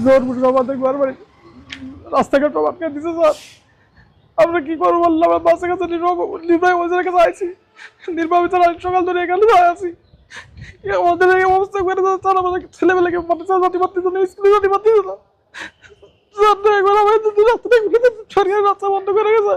জোর আমাদের বারবার রাস্তাঘাট আটকে দিছে স্যার। আমরা কি করবো বললাম, আমরা বাসের কাছে নির্বাহী অফিসারের কাছে আইছি, নির্বাহী অফিসার সকাল ধরে এখানে আছি। আমাদের এই অবস্থা করে স্যার, আমাদের ছেলেমেয়েকে জাতি পারতেছে না, স্কুলে জাতি পারতেছে না স্যার। একবার আমাদের সরকার রাস্তা বন্ধ করে গেছে।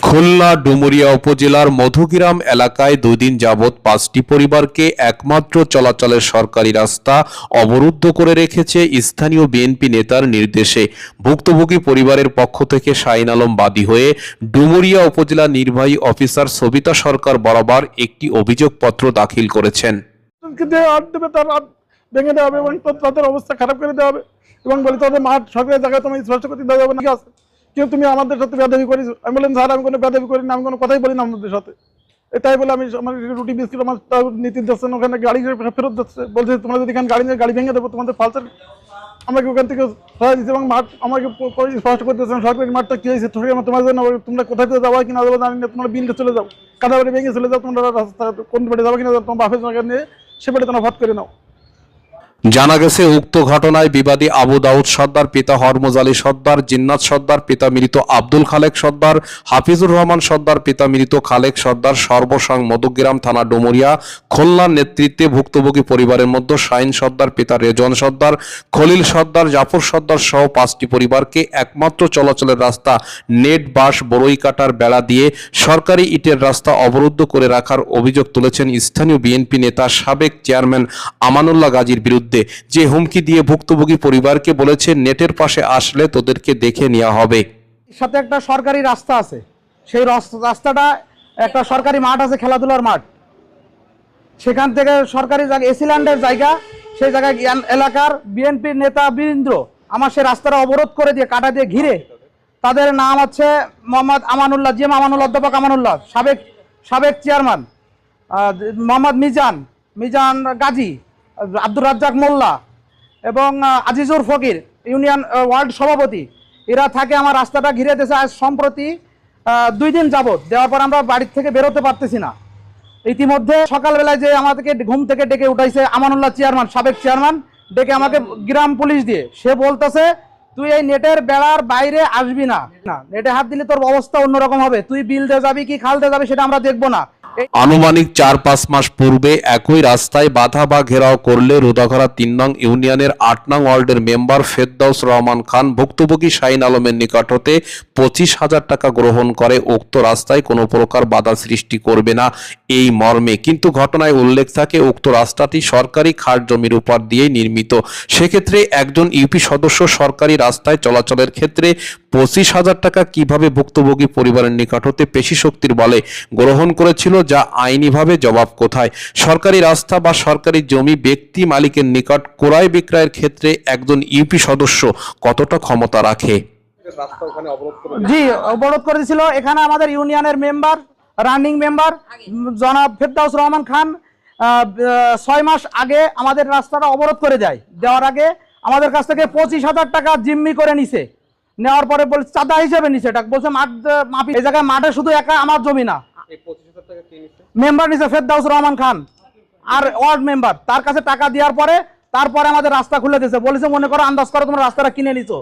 খুলনা ডুমুরিয়া উপজেলার মধুগ্রাম এলাকায় 2 দিন যাবৎ 5টি পরিবারকে একমাত্র চলাচলের সরকারি রাস্তা অবরুদ্ধ করে রেখেছে স্থানীয় বিএনপি নেতার নির্দেশে। ভুক্তভোগী পরিবারের পক্ষ থেকে শাহিন আলম বাদী হয়ে ডুমুরিয়া উপজেলা নির্বাহী অফিসার সবিতা সরকার বরাবর একটি অভিযোগপত্র দাখিল করেছেন। ভেঙে দেওয়া হবে এবং তাদের অবস্থা খারাপ করে দেওয়া হবে এবং বলি তাদের মাঠ সরকারি জায়গায় তোমার স্পষ্ট করতে দেওয়া যাবে না। আছে কিন্তু তুমি আমাদের সাথে বেয়াদবি করিস। আমি বললাম স্যার, আমি কোনো বেয়াদবি করি না, আমি কোনো কথাই বলি না আমাদের সাথে। এটাই বলে আমি আমার রুটি বিস্কিট আমার নীতি দিচ্ছেন, ওখানে গাড়ি ফেরত দিচ্ছে, বলছে তোমরা যদি এখানে গাড়ি নিয়ে গাড়ি ভেঙে দেবো তোমাদের ফালসার। আমাকে ওখান থেকে সরাই দিচ্ছে এবং মাঠ আমাকে স্পষ্ট করতেছেন সরকারি মাঠটা কি হয়েছে তোমার জন্য, তোমরা কোথায় যাবো কিনা যাবো জানি না, তোমরা বিলটা চলে যাও, কাদাবাড়ি ভেঙে চলে যাও, তোমরা রাস্তা কোন বাড়ি যাবো কিনা তোমার বাপের জায়গা নিয়ে সে বাড়ি তোমরা ভাত করে নাও। জানা গেছে উক্ত ঘটনায় বিবাদী আবু দাউদ সর্দার পিতা হরমুজ আলী সর্দার, জিন্নাত সর্দার পিতা মৃত আব্দুল খালেক সর্দার, হাফিজুর রহমান সর্দার পিতা মৃত খালেক সর্দার সর্বসং মধুগ্রাম থানা ডুমুরিয়া খুলনার নেতৃত্বে ভুক্তভোগী পরিবারের মধ্যে শাহিন সর্দার পিতা রেজওয়ান সর্দার, খলিল সর্দার, জাফর সর্দার সহ 5টি পরিবারকে একমাত্র চলাচলের রাস্তা নেট বাঁশ বড়ই কাটার বেড়া দিয়ে সরকারি ইটের রাস্তা অবরুদ্ধ করে রাখার অভিযোগ তুলেছেন স্থানীয় বিএনপি নেতা সাবেক চেয়ারম্যান আমানুল্লাহ গাজীর বিরুদ্ধে, যে হুমকি দিয়ে ভুক্তভোগী পরিবারকে বলেছে নেটের পাশে আসলে তোদেরকে দেখে নেওয়া হবে। সাথে একটা সরকারি রাস্তা আছে, সেই রাস্তাটা একটা সরকারি মাঠ আছে, খেলাধুলার মাঠ, সেখান থেকে সরকারি জায়গা এসিল্যান্ডের জায়গা, সেই জায়গায় এলাকার বিএনপির নেতা বীরেন্দ্র আমার সেই রাস্তাটা অবরোধ করে দিয়ে কাটা দিয়ে ঘিরে, তাদের নাম আছে মোহাম্মদ আমানুল্লাহ, জিএম আমানুল্লাহ, অধ্যাপক আমানুল্লাহ, সাবেক চেয়ারম্যান মোহাম্মদ মিজান গাজী, আব্দুর রাজ্জাক মোল্লা এবং আজিজুর ফকির ইউনিয়ন ওয়ার্ড সভাপতি, এরা থাকে আমার রাস্তাটা ঘিরে দিয়েছে আজ সম্প্রতি 2 দিন যাবৎ। দেওয়ার পর আমরা বাড়ির থেকে বেরোতে পারতেছি না। ইতিমধ্যে সকালবেলায় যে আমাদেরকে ঘুম থেকে ডেকে উঠাইছে আমানুল্লাহ চেয়ারম্যান, সাবেক চেয়ারম্যান, ডেকে আমাকে গ্রাম পুলিশ দিয়ে সে বলতেছে তুই এই নেটের বেড়ার বাইরে আসবি না, নেটে হাত দিলে তোর অবস্থা অন্যরকম হবে, তুই বিল দিয়ে যাবি কি খাল দিয়ে যাবি সেটা আমরা দেখবো না। আনুমানিক 4-5 মাস পূর্বে একই রাস্তায় বাধা বা ঘেরাও করলে রোদাঘরা 3 নং ইউনিয়নের 8 নং ওয়ার্ডের মেম্বার ফেরদৌস রহমান খান ভুক্তভোগী শাহিন আলমের নিকট হতে 25,000 টাকা গ্রহণ করে উক্ত রাস্তায় কোনো প্রকার বাধা সৃষ্টি করবে না এই মর্মে। কিন্তু ঘটনায় উল্লেখ থাকে উক্ত রাস্তাটি সরকারি খাস জমির উপর দিয়ে নির্মিত। সেক্ষেত্রে একজন ইউপি সদস্য সরকারি রাস্তায় চলাচলের ক্ষেত্রে 25,000 টাকা কিভাবে ভুক্তভোগী পরিবারের নিকট হতে পেশি শক্তির বলে গ্রহণ করেছিল, যা আইনিভাবে জবাব কোথায়? সরকারি রাস্তা বা সরকারি জমি ব্যক্তি মালিকের নিকট ক্রয় বিক্রয়ের ক্ষেত্রে একজন ইউপি সদস্য কতটা ক্ষমতা রাখে? জি, অবরোধ করে দিয়েছিল। এখানে আমাদের ইউনিয়নের মেম্বার, রানিং মেম্বার জনাব ফেরদৌস রহমান খান 6 মাস আগে আমাদের রাস্তাটা অবরোধ করে দেয়। দেওয়ার আগে আমাদের কাছ থেকে 25,000 টাকা জিম্মি করে নিছে। নেওয়ার পরে বলছে চাঁদা হিসেবে নিছে, এটা বলছে মাঠ মাপি, এই জায়গায় মাঠে শুধু একা আমার জমি না, মেম্বার নিছে ফেরদৌস রহমান খান আর ওয়ার্ড মেম্বার, তার কাছে টাকা দেওয়ার পরে তারপরে আমাদের রাস্তা খুলে দিয়েছে, বলেছে মনে করো আন্দাজ করো তোমরা রাস্তাটা কিনে নিছো।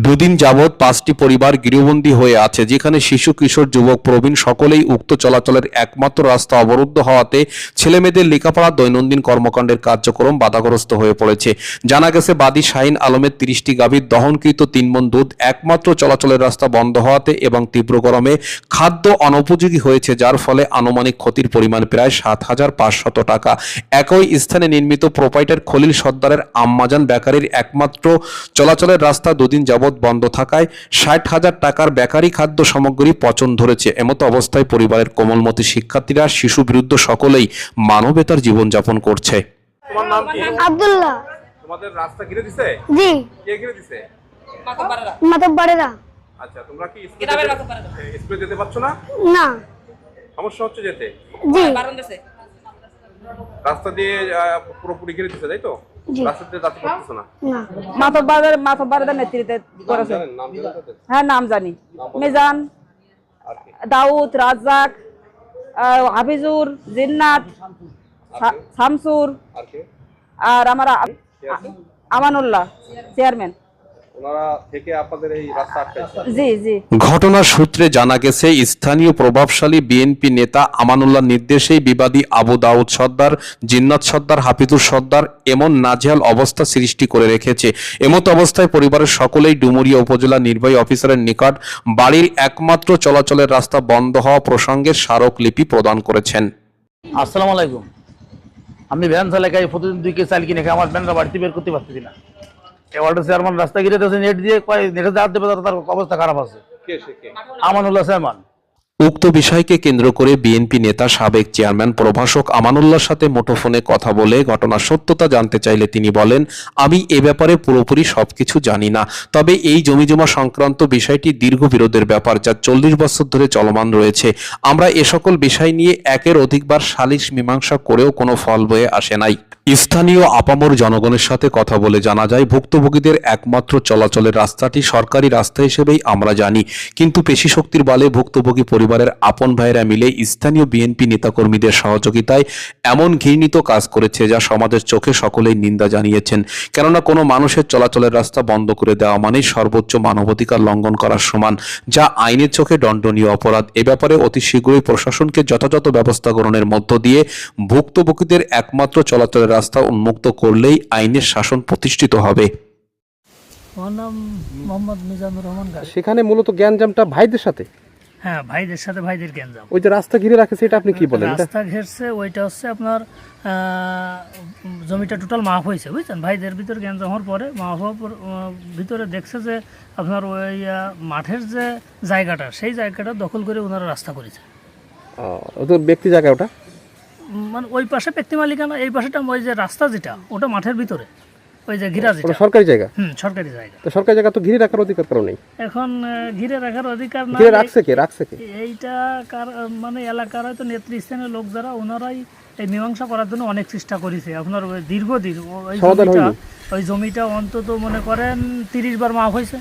2 দিন যাবৎ 5টি পরিবার গৃহবন্দী হয়ে আছে, যেখানে শিশু, কিশোর, যুবক, প্রবীণ সকলেই উক্ত চলাচলের একমাত্র রাস্তা অবরুদ্ধ হওয়াতে ছেলেমেয়েদের লেখাপড়া, দৈনন্দিন কর্মকাণ্ডের কার্যক্রম বাধাগ্রস্ত হয়ে পড়েছে। জানা গেছে বাদী শাহিন আলমের 30টি গাভীর দহনকৃত 3 মণ দুধ একমাত্র চলাচলের রাস্তা বন্ধ হওয়াতে এবং তীব্র গরমে খাদ্য অনুপযোগী হয়েছে, যার ফলে আনুমানিক ক্ষতির পরিমাণ প্রায় 7,500 টাকা। একই স্থানে নির্মিত প্রোপাইটার খলিল সর্দারের আম্মাজান বেকারির একমাত্র চলাচলের রাস্তা 2 দিন যাবৎ বন্ধ থাকায় 60,000 টাকার বেকারি খাদ্য সামগ্রী পচন ধরেছে। এমতো অবস্থায় পরিবারের কোমলমতি শিক্ষার্থীরা, শিশু বিরুদ্ধ সকলেই মানবেতর জীবনযাপন করছে। তোমার নাম কি? আব্দুল্লাহ। তোমাদের রাস্তা ঘিরে দিছে? জি। কে ঘিরে দিছে? মাতব্বরেরা। আচ্ছা, তোমরা কি স্কুলে যেতে পারছো না? না। সমস্যা হচ্ছে যেতে? জি। রাস্তা দিয়ে পুরোপুরি ঘিরে দিছে, তাই তো? রাস্তা দিয়ে যেতে পারছো না? না। মাতব্বরের নেতৃত্বে করেছে। নাম জানো তাদের? হ্যাঁ, নাম জানি। মিজান, দাউদ, রাজ্জাক, হাফিজুর, জিন্নাত, শামসুর, আর কে? আর আমার আমানুল্লাহ চেয়ারম্যান। ওনারা থেকে আপনাদের এই রাস্তা আটকাইছে। জি জি। ঘটনার সূত্রে জানা গেছে স্থানীয় প্রভাবশালী বিএনপি নেতা আমানুল্লাহ নির্দেশেই বিবাদী আবু দাউদ সর্দার, জিন্নাত সর্দার, হাফিজুর সর্দার এমন নাজেহাল অবস্থা সৃষ্টি করে রেখেছে। এমত অবস্থায় পরিবারের সকলেই ডুমুরিয়া উপজেলা নির্বাহী অফিসারের নিকট বাড়ির একমাত্র চলাচলের রাস্তা বন্ধ হওয়া প্রসঙ্গে স্মারকলিপি প্রদান করেছেন। আসসালামু আলাইকুম। আমি ভ্যান চালাকাই প্রতিদিন 2 কেজি চাল কিনে খাই, আমার ভ্যানটা বাড়িতে বের করতে পারতেছি না। ওয়ার্ডের চেয়ারম্যান রাস্তা ঘিরে দিয়েছে নেট দিয়ে, নেটে দাঁত দেবে, তার অবস্থা খারাপ আছে। কে সে কে? আমানুল্লাহ চেয়ারম্যান। উক্ত বিষয়কে কেন্দ্র করে বিএনপি নেতা সাবেক চেয়ারম্যান প্রভাষক আমানুল্লাহর সাথে মুঠোফোনে কথা বলে ঘটনার সত্যতা জানতে চাইলে তিনি বলেন, আমি এ ব্যাপারে পুরোপুরি সবকিছু জানি না, তবে এই জমিজমা সংক্রান্ত বিষয়টি দীর্ঘ বিরোধের ব্যাপার যা 40 বছর ধরে চলমান রয়েছে। আমরা এ সকল বিষয় নিয়ে একের অধিকবার সালিশ মীমাংসা করেও কোনো ফল বয়ে আসে নাই। স্থানীয় আপামর জনগণের সাথে কথা বলে জানা যায়, ভুক্তভোগীদের একমাত্র চলাচলের রাস্তাটি সরকারি রাস্তা হিসেবেই আমরা জানি, কিন্তু পেশি শক্তির বলে ভুক্তভোগী পরিবারের আপন ভাইরা মিলে স্থানীয় বিএনপি নেতাকর্মীদের সহযোগিতায় এমন ঘৃণিত কাজ করেছে যা সমাজের চোখে সকলেই নিন্দা জানিয়েছেন। কেননা কোনো মানুষের চলাচলের রাস্তা বন্ধ করে দেওয়া মানেই সর্বোচ্চ মানবাধিকার লঙ্ঘন করার সমান, যা আইনের চোখে দণ্ডনীয় অপরাধ। এ ব্যাপারে অতি শীঘ্রই প্রশাসনকে যথাযথ ব্যবস্থা গ্রহণের মধ্য দিয়ে ভুক্তভোগীদের একমাত্র চলাচলের রাস্তা উন্মুক্ত করলেই আইনের শাসন প্রতিষ্ঠিত হবে। আমার নাম মোহাম্মদ মিজানুর রহমান গাজী। সেখানে মূলত গ্যাঞ্জামটা ভাইদের সাথে, হ্যাঁ, ভাইদের সাথে ভাইদের গ্যাঞ্জাম। ওই যে রাস্তা ঘিরে রাখে সেটা আপনি কি বলেন? রাস্তা ঘেরছে, ওইটা হচ্ছে আপনার জমিটা টোটাল মাফ হয়েছে, বুঝছেন। ভাইদের ভিতরে গ্যাঞ্জাম হওয়ার পরে মাফ হওয়ার ভিতরে দেখছে যে আপনার ওই মাঠের যে জায়গাটা, সেই জায়গাটা দখল করে ওনারা রাস্তা করেছে। তো ব্যক্তি জায়গা ওটা, মানে ওই পাশে ব্যক্তি মালিকানা, এই পাশেটা ওই যে রাস্তা যেটা ওটা মাঠের ভিতরে, ওই যে ঘিরা যেটা সরকারি জায়গা। সরকারি জায়গা। তো সরকারি জায়গা তো ঘিরে রাখার অধিকার কারো নেই। এখন ঘিরে রাখার অধিকার না, ঘিরে রাখছে কে? এইটা মানে এলাকার হয়তো নেতৃস্থানীয় লোক যারা, ওনারাই এই মীমাংসা করার জন্য অনেক চেষ্টা করেছে। আপনার দীর্ঘদিন ওই জমিটা অন্তত মনে করেন 30 বার মাফ হয়েছে।